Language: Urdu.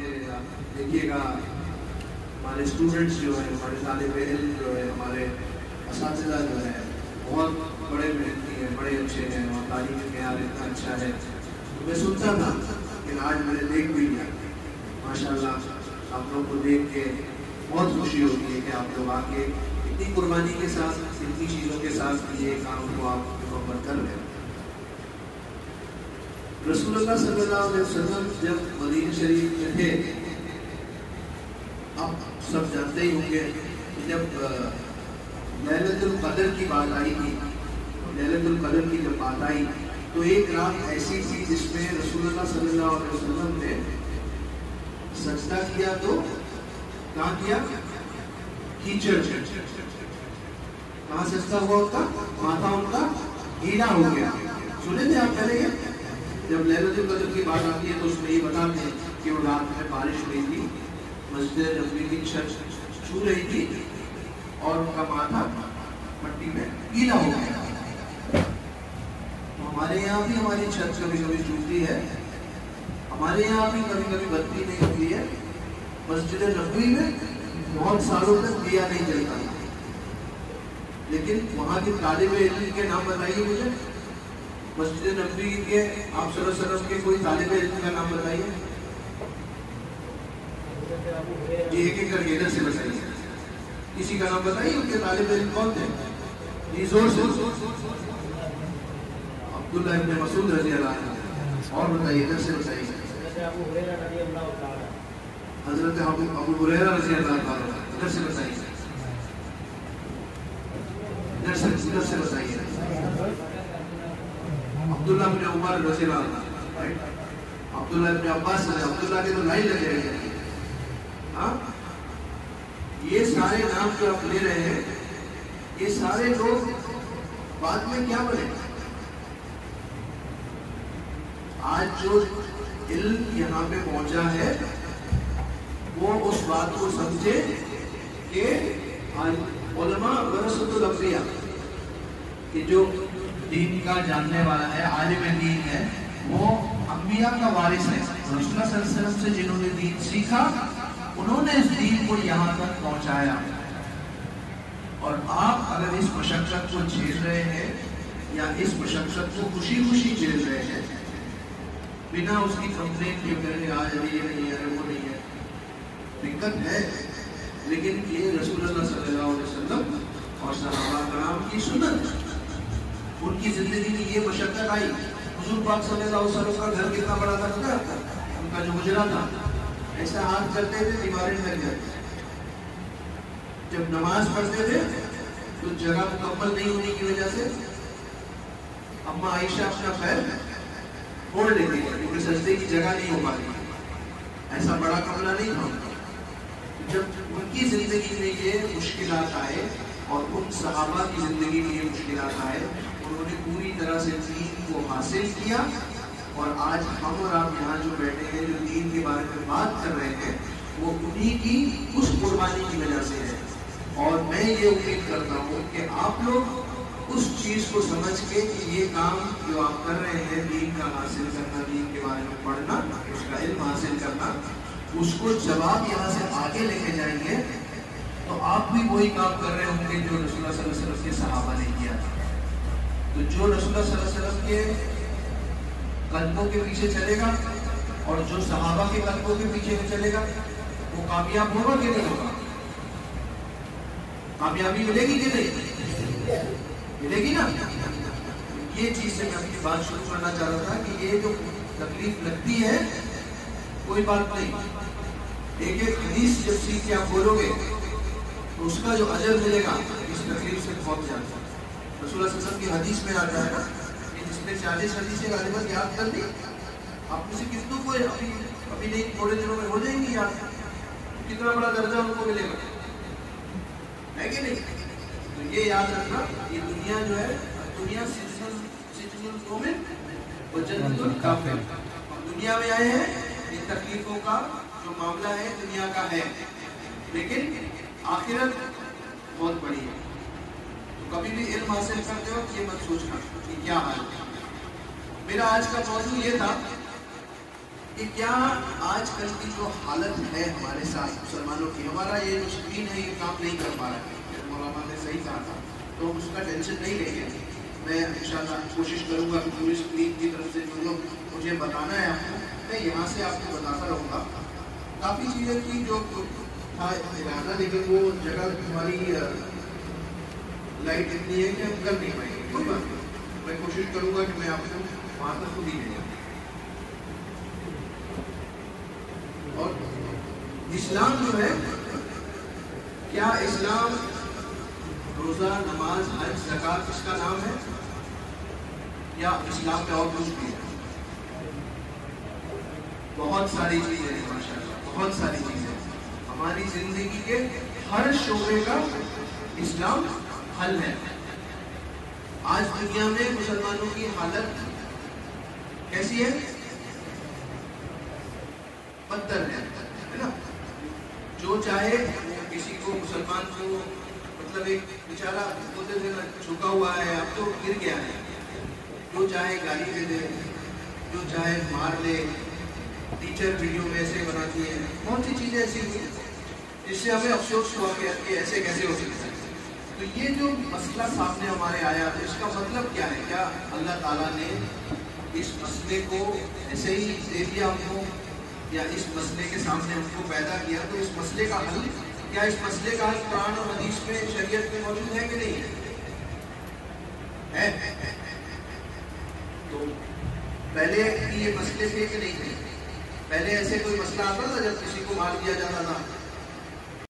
دیکھیے گا ہمارے اسٹوڈنٹس جو ہیں، ہمارے طالب علم جو ہے، ہمارے اساتذہ جو ہے بہت بڑے محنتی ہیں، بڑے اچھے ہیں اور تعلیمی معیار اتنا اچھا ہے. تو میں سنتا تھا لیکن آج میں نے دیکھ بھی لیا. ماشاء اللہ آپ لوگ کو دیکھ کے بہت خوشی ہوتی ہے کہ آپ لوگ آ کے اتنی قربانی کے ساتھ، اتنی چیزوں کے ساتھ یہ کام کو آپ مکمل کر رہے ہیں. رسول اللہ صلی اللہ علیہ وسلم جب مدینہ شریف میں تھے، آپ سب جانتے ہی ہوں گے کہ جب لیلۃ القدر کی بات آئی تھی، لیلۃ القدر کی جب بات آئی تو ایک رات ایسی تھی جس میں رسول اللہ صلی اللہ علیہ وسلم نے سجدہ کیا تو کہاں کیا؟ کیچڑ. کہاں سجدہ ہوا ان کا؟ ماتھا ان کا گیلا ہو گیا. سنے تھے آپ پہلے؟ جب لیلۃ القدر کی بات آتی ہے تو اس میں یہ بتاتے ہیں کہ وہ رات میں بارش ہوئی تھی، مسجد نبوی کی چھت چھو رہی تھی اور ان کا ماتھا مٹی میں گیلا ہو گیا. تو ہمارے یہاں بھی ہماری چھت کبھی کبھی چھوٹتی ہے، ہمارے یہاں بھی کبھی کبھی بتی نہیں ہوتی ہے. مسجد نبوی میں بہت سالوں تک دیا نہیں جلتا، لیکن وہاں کے طالب علم کے نام بتائیے مجھے. مسجد نبوی کے آپ صلی اللہ علیہ وسلم کے کوئی طالب علم کا نام بتائیے. یہ ایک ایک کر کے ادھر سے بتائیے، کسی کا نام بتائیے ان کے طالب علم کون تھے. یہ زور سے عبداللہ ابن مسعود رضی اللہ عنہ. اور بتائیے ادھر سے بتائیے. حضرت ابو ہریرہ رضی اللہ عنہ. ادھر سے بتائیے، ادھر سے بتائیے. عبداللہ ابن عمر رضی اللہ عنہ. عبداللہ ابن عباس رضی اللہ عنہ. عبداللہ کے تو لائن لگے رہے ہیں. ہاں، یہ سارے نام جو آپ لے رہے ہیں یہ سارے لوگ بعد میں کیا بنے؟ آج جو علم یہاں پہ پہنچا ہے وہ اس بات کو سمجھے کہ علماء ورثۃ الانبیاء، کہ جو دین کا جاننے والا ہے، عالم دین ہے، وہ انبیاء کا وارث ہے. رسول اللہ صلی اللہ علیہ وسلم سے جنہوں نے دین سیکھا انہوں نے اس دین کو یہاں تک پہنچایا. اور آپ اگر اس مشقت کو جھیل رہے ہیں یا اس مشقت کو خوشی خوشی جھیل رہے ہیں بنا اس کی کمپلین کے میرے آج یہ نہیں ہے وہ نہیں ہے، دقت ہے. لیکن یہ رسول اللہ صلی اللہ علیہ وسلم اور صحابہ کرام کی سنت، ان کی زندگی میں یہ مشقت آئی. حضور پاک صلی اللہ علیہ وسلم کا گھر کتنا بڑا تھا؟ ان کا جو حجرہ تھا ایسا ہاتھ کرتے تھے دیواریں لگ جاتی. جب نماز پڑھتے تھے تو جگہ مکمل نہیں ہونے کی وجہ سے اما عائشہ اپنا پیر موڑ لیتی تھی کیونکہ سجدے کی جگہ نہیں ہو پاتی. ایسا بڑا کمرہ نہیں تھا. جب ان کی زندگی میں یہ مشکلات آئے اور ان صحابہ کی زندگی میں یہ مشکلات آئے، انہوں نے پوری طرح سے دین کو حاصل کیا. اور آج ہم اور آپ یہاں جو بیٹھے ہیں، جو دین کے بارے میں بات کر رہے ہیں، وہ انہی کی اس قربانی کی وجہ سے ہے. اور میں یہ امید کرتا ہوں کہ آپ لوگ اس چیز کو سمجھ کے کہ یہ کام جو آپ کر رہے ہیں، دین کا حاصل کرنا، دین کے بارے میں پڑھنا، اس کا علم حاصل کرنا، اس کو جب آپ یہاں سے آگے لے کے جائیں گے تو آپ بھی وہی کام کر رہے ہوں گے جو رسول اللہ صلی اللہ علیہ وسلم کے صحابہ نے کیا تھا. تو جو رسول اللہ صلی اللہ علیہ وسلم کے قدموں کے پیچھے چلے گا اور جو صحابہ کے قدموں کے پیچھے چلے گا وہ کامیاب ہوگا کہ نہیں ہوگا؟ کامیابی ملے گی کہ نہیں ملے گی نا. یہ چیز سے میں اپنی بات شروع کرنا چاہ رہا تھا کہ یہ جو تکلیف لگتی ہے کوئی بات نہیں. ایک ایک حدیث جب سیکھ کے آپ بولو گے تو اس کا جو اجر ملے گا اس تکلیف سے بہت زیادہ. رسول اللہ صلی اللہ علیہ وسلم کی حدیث میں آتا ہے نا کہ جس نے 40 حدیثیں غالباً یاد کر دی، آپ میں سے کتنوں کو ابھی نہیں تھوڑے دنوں میں ہو جائیں گی یاد. کتنا بڑا درجہ ان کو ملے گا، ہے کہ نہیں؟ تو یہ یاد رکھنا، یہ دنیا جو ہے دنیا سجن المؤمن و جنت الکافر. دنیا میں آئے ہیں، ان تکلیفوں کا جو معاملہ ہے دنیا کا ہے، لیکن آخرت بہت بڑی ہے. تو کبھی بھی علم حاصل کرتے وقت یہ مت سوچنا کہ کیا حال ہے. میرا آج کا موضوع یہ تھا کہ کیا آج کل کی جو حالت ہے ہمارے ساتھ مسلمانوں کی، ہمارا یہ جو اسکرین ہے یہ کام نہیں کر پا رہا ہے، مولانا نے صحیح کہا تھا، تو ہم اس کا ٹینشن نہیں لیں گے. میں انشاءاللہ کوشش کروں گا کہ پوری اسکرین کی طرف سے جو لوگ مجھے بتانا ہے آپ کو، میں یہاں سے آپ کو بتاتا رہوں گا. کافی چیزیں تھی جو تھا ارادہ، لیکن وہ جگہ ہماری لائٹ اتنی ہے کہ ہم کر نہیں پائیں گے. کوئی بات نہیں، میں کوشش کروں گا کہ میں آپ کو وہاں تک خود ہی لے جاؤں. اور اسلام جو ہے، کیا اسلام روزہ، نماز، حج، زکوٰۃ اس کا نام ہے، یا اسلام کا اور کچھ بھی ہے؟ بہت ساری چیزیں ہیں ماشاءاللہ، بہت ساری چیزیں. ہماری زندگی کے ہر شعبے کا اسلام حل ہے. آج دنیا میں مسلمانوں کی حالت کیسی ہے؟ بدتر ہے نا. جو چاہے کسی کو، مسلمان کو، مطلب ایک بیچارہ بولتے تھے نا جھکا ہوا ہے، اب تو گر گیا ہے. جو چاہے گالی دے دے، جو چاہے مار لے. ٹیچر ویڈیو میں ایسے بناتی ہے، بہت سی چیزیں ایسی ہوئی جس سے ہمیں افسوس ہوا کہ ایسے کیسے ہو سکتا ہے. تو یہ جو مسئلہ سامنے ہمارے آیا تو اس کا مطلب کیا ہے؟ کیا اللہ تعالیٰ نے اس مسئلے کو ایسے ہی دے دیا ہم کو، یا اس مسئلے کے سامنے ہم کو پیدا کیا؟ تو اس مسئلے کا حل کیا، اس مسئلے کا حل قرآن اور حدیث میں، شریعت میں موجود ہے کہ نہیں ہے؟ تو پہلے یہ مسئلے تھے کہ نہیں تھے؟ پہلے ایسے کوئی مسئلہ آتا تھا جب کسی کو مار دیا جاتا تھا